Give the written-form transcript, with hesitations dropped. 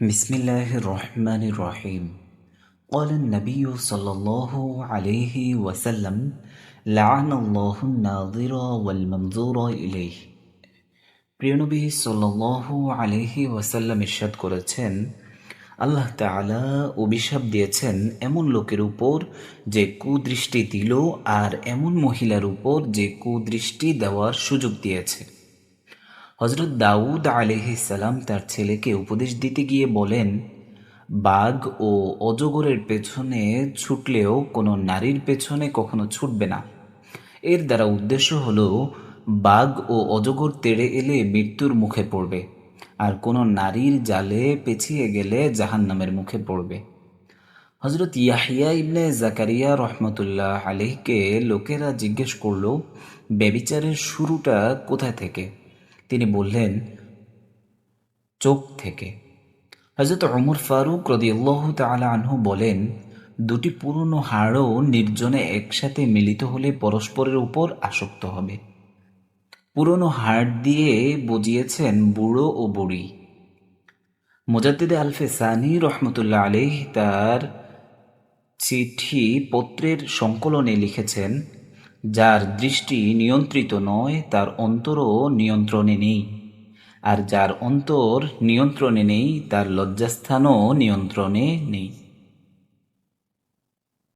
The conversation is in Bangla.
بسم الله الرحمن الرحيم قال النبي صلى الله عليه وسلم لعن الله الناظر والمنظور إليه প্রিয় নবী সাল্লাল্লাহু আলাইহি ওয়াসাল্লাম ইরশাদ করেছেন, আল্লাহ তাআলা অভিশাপ দিয়েছেন এমন লোকের উপর যে কুদৃষ্টি দিল আর এমন মহিলার উপর যে কুদৃষ্টি দেওয়ার সুযোগ দিয়েছে। হযরত দাউদ আলাইহিস সালাম তার ছেলেকে উপদেশ দিতে গিয়ে বলেন, বাঘ ও অজগরের পেছনে ছুটলেও কোনো নারীর পেছনে কখনো ছুটবে না। এর দ্বারা উদ্দেশ্য হলো বাঘ ও অজগর তেড়ে এলে মৃত্যুর মুখে পড়বে, আর কোনো নারীর জালে পেছিয়ে গেলে জাহান্নামের মুখে পড়বে। হযরত ইয়াহইয়া ইবনে জাকারিয়া রহমতুল্লাহ আলাইহিকে লোকেরা জিজ্ঞেস করল, ব্যভিচারের শুরুটা কোথা থেকে? তিনি বললেন, চোখ থেকে। হযরত ওমর ফারুক রাদিয়াল্লাহু তাআলা আনহু বলেন, দুটি পুরনো হাড়ও নির্জনে একসাথে মিলিত হলে পরস্পরের উপর আসক্ত হবে। পুরনো হাড় দিয়ে বুঝিয়েছেন বুড়ো ও বুড়ি। মুজাদ্দিদে আলফে সানি রহমতুল্লাহ আলাইহ তার চিঠি পত্রের সংকলনে লিখেছেন, যার দৃষ্টি নিয়ন্ত্রিত নয় তার অন্তরও নিয়ন্ত্রণে নেই, আর যার অন্তর নিয়ন্ত্রণে নেই তার লজ্জাস্থানও নিয়ন্ত্রণে নেই।